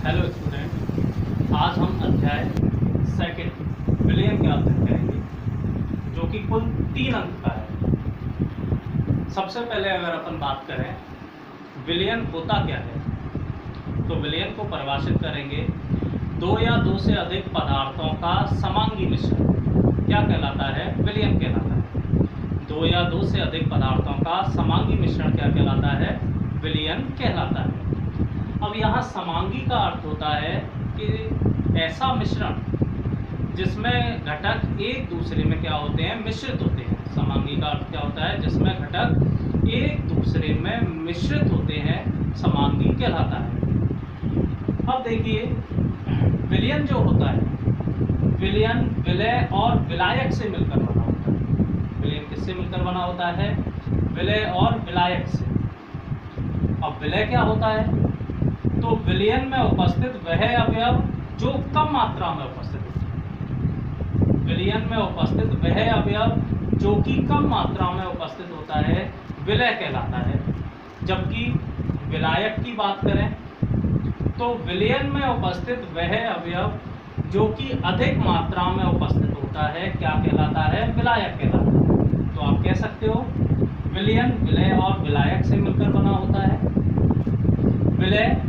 Hello student, आज हम अध्याय सेकंड विलयन के अध्ययन करेंगे जो कि कुल 3 अंक का है। सबसे पहले अगर अपन बात करें विलयन होता क्या है, तो विलयन को परिभाषित करेंगे दो या दो से अधिक पदार्थों का समांगी मिश्रण क्या कहलाता है, विलयन कहलाता है। दो या दो से अधिक पदार्थों का समांगी मिश्रण क्या कहलाता है, विलयन कहलाता है। अब यहाँ समांगी का अर्थ होता है कि ऐसा मिश्रण जिसमें घटक एक दूसरे में क्या होते हैं, मिश्रित होते हैं। समांगी का अर्थ क्या होता है, जिसमें घटक एक दूसरे में मिश्रित होते हैं, समांगी कहलाता है। अब देखिए विलयन जो होता है, विलयन विलय और विलायक से मिलकर बना होता है। विलयन किससे मिलकर बना होता है, विलय और विलायक से। अब विलय क्या होता है, तो विलयन में उपस्थित वह अवयव जो कम मात्रा में उपस्थित होता है। विलयन में उपस्थित वह अवयव जो कि कम मात्रा में उपस्थित होता है, विलय कहलाता है। जबकि विलायक की बात करें तो विलयन में उपस्थित वह अवयव जो कि अधिक मात्रा में उपस्थित होता है, क्या कहलाता है, विलायक कहलाता है। तो आप कह सकते हो विलयन विलय और विलायक से मिलकर बना होता है। विलय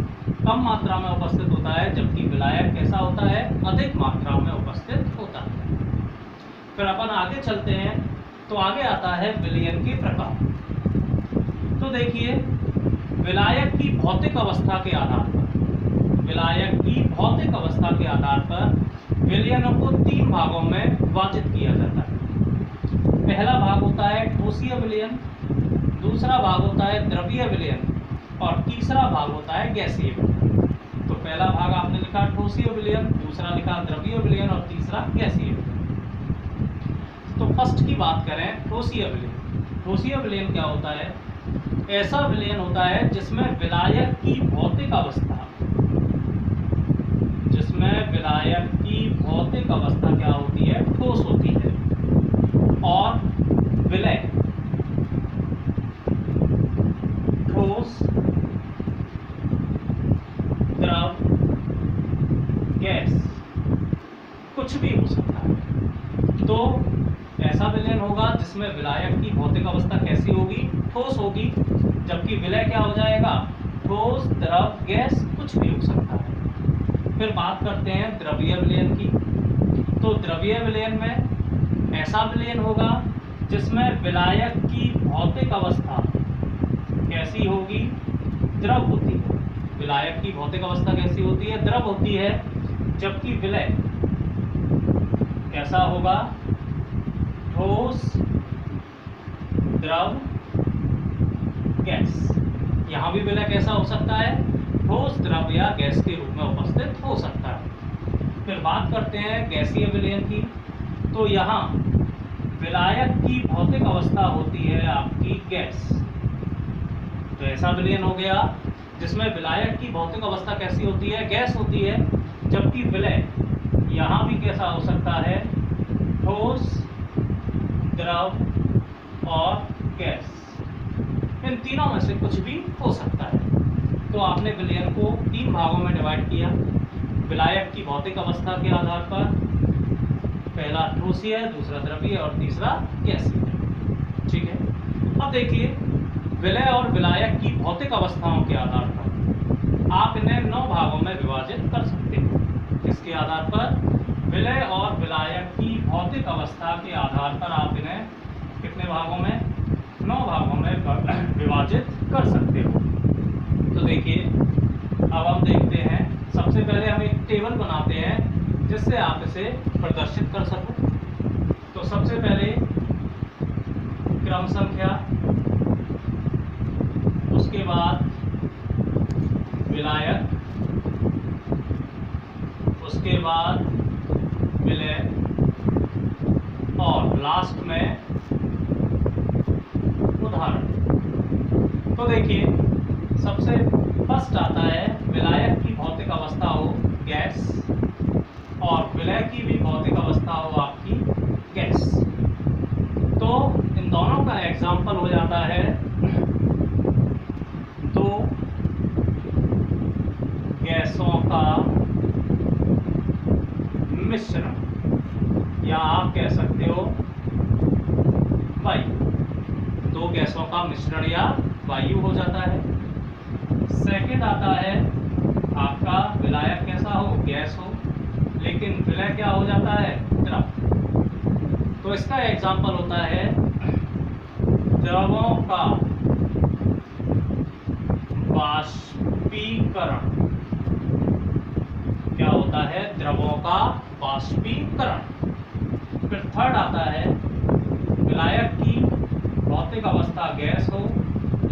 कम मात्रा में उपस्थित होता है, जबकि विलायक कैसा होता है, अधिक मात्रा में उपस्थित होता है। फिर अपन आगे चलते हैं तो आगे आता है विलयन के प्रकार। तो देखिए विलायक की भौतिक अवस्था के आधार पर, विलायक की भौतिक अवस्था के आधार पर विलयनों को 3 भागों में विभाजित किया जाता है। पहला भाग होता है ठोसीय विलयन, दूसरा भाग होता है द्रवीय विलयन और तीसरा भाग होता है गैसीय विलयन। तो पहला भाग आपने लिखा ठोसीय विलयन, दूसरा लिखा द्रवीय विलयन और तीसरा गैसीय विलयन। तो फर्स्ट की बात करें ठोसीय विलयन। ठोसीय विलयन क्या होता है, ऐसा विलयन होता है जिसमें विलायक की भौतिक अवस्था, जिसमें विलायक की भौतिक अवस्था क्या होती है, ठोस होती है और विलय ठोस, द्रव, गैस कुछ भी हो सकता है। तो ऐसा विलयन होगा जिसमें विलायक की भौतिक अवस्था कैसी होगी, ठोस होगी, जबकि विलय क्या हो जाएगा, ठोस, द्रव, गैस कुछ भी हो सकता है। फिर बात करते हैं द्रवीय विलयन की। तो द्रवीय विलयन में ऐसा विलयन होगा जिसमें विलायक की भौतिक अवस्था कैसी होगी, द्रव होती है। विलायक की भौतिक अवस्था कैसी होती है, द्रव होती है, जबकि विलय कैसा होगा, ठोस, द्रव, गैस। यहाँ भी विलय कैसा हो सकता है, ठोस, द्रव या गैस के रूप में उपस्थित हो सकता है। फिर बात करते हैं गैसीय विलयन की। तो यहाँ विलायक की भौतिक अवस्था होती है आपकी गैस। तो ऐसा विलयन हो गया जिसमें विलायक की भौतिक अवस्था कैसी होती है, गैस होती है, जबकि विलय यहाँ भी कैसा हो सकता है, ठोस, द्रव और गैस। इन तीनों में से कुछ भी हो सकता है। तो आपने विलयन को 3 भागों में डिवाइड किया, विलायक की भौतिक अवस्था के आधार पर, पहला ठोसीय, दूसरा द्रवीय और तीसरा गैसीय। ठीक है। अब देखिए विलय और विलायक की भौतिक अवस्थाओं के आधार पर आप इन्हें 9 भागों में विभाजित कर सकते हैं। किसके आधार पर, विलय और विलायक की भौतिक अवस्था के आधार पर आप इन्हें कितने भागों में, 9 भागों में विभाजित कर सकते हो। तो देखिए अब हम देखते हैं, सबसे पहले हम एक टेबल बनाते हैं जिससे आप इसे प्रदर्शित कर सको। तो सबसे पहले क्रम संख्या, उसके बाद विलायक, उसके बाद विलय और लास्ट में उदाहरण। तो देखिए सबसे फर्स्ट आता है विलायक की भौतिक अवस्था हो गैस और विलय की भी भौतिक अवस्था हो आपकी गैस। तो इन दोनों का एग्जाम्पल हो जाता है 2 गैसों का का मिश्रण, या आप कह सकते हो वायु, दो गैसों का मिश्रण या वायु हो जाता है। सेकंड आता है आपका विलायक कैसा हो, गैस हो, लेकिन विलय क्या हो जाता है, द्रव। तो इसका एग्जाम्पल होता है द्रवों का वाष्पीकरण। क्या होता है, द्रवों का वाष्पीकरण। फिर थर्ड आता है विलायक की भौतिक अवस्था गैस हो,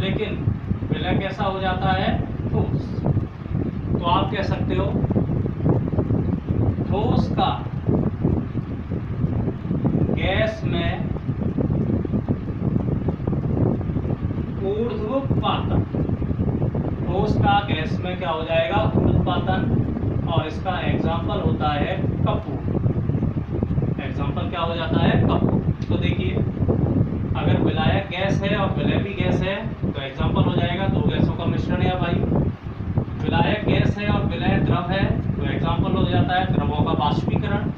लेकिन विलय कैसा हो जाता है, ठोस। तो आप कह सकते हो ठोस का गैस में ऊर्ध्वपातन, ठोस का गैस में क्या हो जाएगा, ऊर्ध्वपातन। और इसका एग्जाम्पल होता है कपूर। एग्जाम्पल क्या हो जाता है, कपूर। तो देखिए अगर विलायक गैस है और विलय भी गैस है तो एग्जाम्पल हो जाएगा दो गैसों का मिश्रण या वायु। विलायक गैस है और विलय द्रव है तो एग्जाम्पल हो जाता है द्रवों का वाष्पीकरण।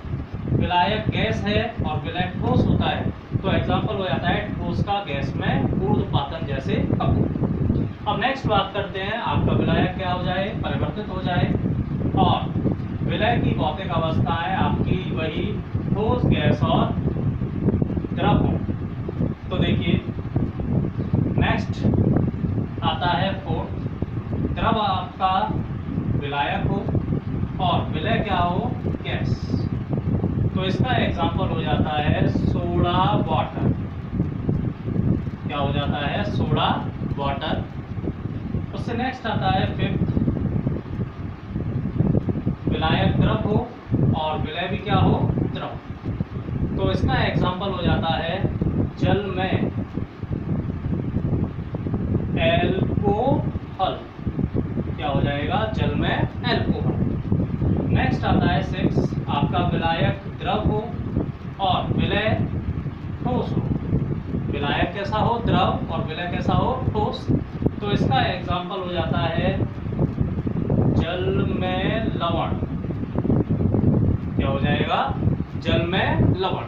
विलायक गैस है और विलय ठोस होता है तो एग्जाम्पल हो जाता है ठोस का गैस में ऊर्ध्वपातन, जैसे कपूर। अब नेक्स्ट बात करते हैं आपका विलायक क्या हो जाए, परिवर्तित हो जाए, और विलय की भौतिक अवस्थाएं आपकी वही ठोस, गैस और द्रव हो। तो देखिए नेक्स्ट आता है फोर्थ, द्रव आपका विलायक हो और विलय क्या हो, गैस। तो इसका एग्जाम्पल हो जाता है सोडा वाटर। क्या हो जाता है, सोडा वाटर। उससे नेक्स्ट आता है फिफ्थ, विलायक द्रव हो और विलय भी क्या हो, द्रव। तो इसका एग्जाम्पल हो जाता है जल में एल्कोहल। क्या हो जाएगा, जल में एल्कोहल। नेक्स्ट आता है सिक्स, आपका विलायक द्रव हो और विलय ठोस हो। विलायक कैसा हो, द्रव, और विलय कैसा हो, ठोस। तो इसका एग्जाम्पल हो जाता है जल में लवण। क्या हो जाएगा, जल में लवण।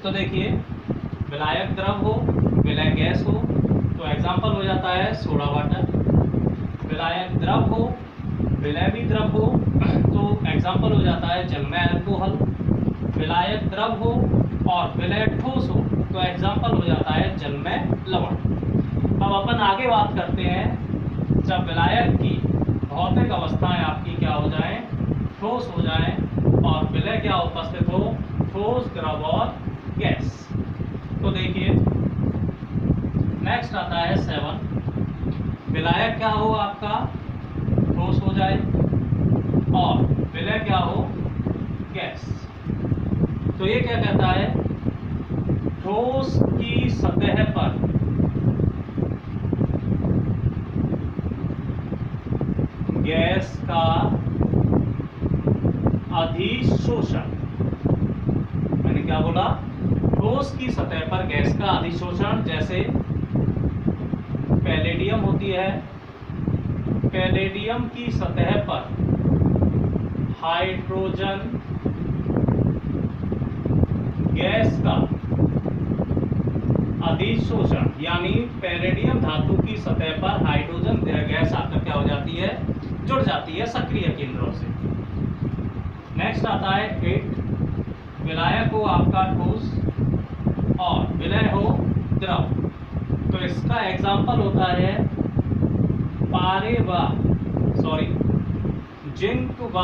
तो देखिए विलायक द्रव हो, विलय गैस हो तो एग्जाम्पल हो जाता है सोडा वाटर। विलायक द्रव हो, विलय भी द्रव हो तो एग्जाम्पल हो जाता है जल में अल्कोहल। विलायक द्रव हो और विलय ठोस हो तो एग्जाम्पल हो जाता है जल में लवण। अब अपन आगे बात करते हैं जब विलायक की भौतिक अवस्थाएं आपकी क्या हो जाएं, ठोस हो जाएं, और विलय क्या उपस्थित हो, ठोस, द्रव और गैस। तो देखिए नेक्स्ट आता है 7, विलायक क्या हो आपका, ठोस हो जाए और विलय क्या हो, गैस। तो ये क्या कहता है, ठोस की सतह पर गैस का अधिशोषण। मैंने क्या बोला, ठोस की सतह पर गैस का अधिशोषण। जैसे पैलेडियम होती है, पैलेडियम की सतह पर हाइड्रोजन गैस का अधिशोषण, यानी पैलेडियम धातु की सतह पर हाइड्रोजन गैस आकर क्या हो जाती है, जुड़ जाती है सक्रिय केंद्रों से। नेक्स्ट आता है 8, विलायक हो आपका ठोस और विलय हो द्रव। तो इसका एग्जाम्पल होता है जिंक व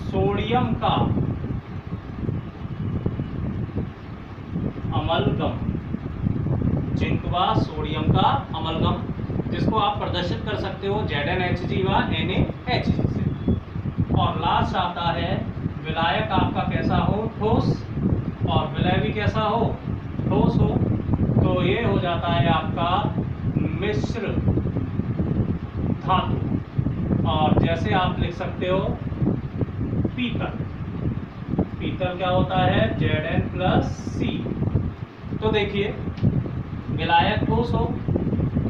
सोडियम का अमलगम। जिंक व सोडियम का अमलगम, जिसको आप प्रदर्शित कर सकते हो ZnHg व NaHg से। और लास्ट आता है विलायक आपका कैसा हो, ठोस, और विलय भी कैसा हो, ठोस हो। तो ये हो जाता है आपका मिश्र धातु। और जैसे आप लिख सकते हो पीतल। पीतल क्या होता है, Zn+C। तो देखिए विलायक ठोस हो,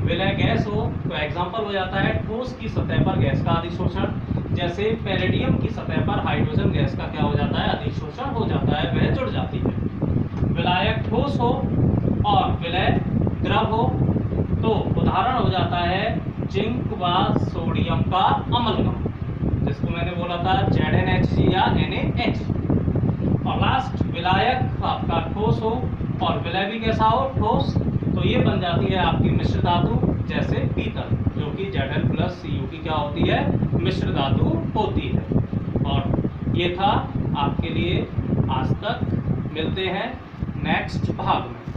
विलय गैस हो तो एग्जाम्पल हो जाता है ठोस की सतह पर गैस का अधिशोषण। जैसे पैरेडियम की सतह पर हाइड्रोजन गैस का क्या हो जाता है, अधिशोषण हो जाता है, वह जुड़ जाती है। विलायक ठोस हो और विलय द्रव हो तो उदाहरण हो जाता है जिंक व सोडियम का अमलगम, जिसको मैंने बोला था ZnHg या NaH। और लास्ट विलायक आपका ठोस हो और विलय भी कैसा हो, ठोस, तो ये बन जाती है आपकी मिश्र धातु, जैसे पीतल, जो कि Zl+Cu की क्या होती है, मिश्र धातु होती है। और ये था आपके लिए आज तक। मिलते हैं नेक्स्ट भाग में।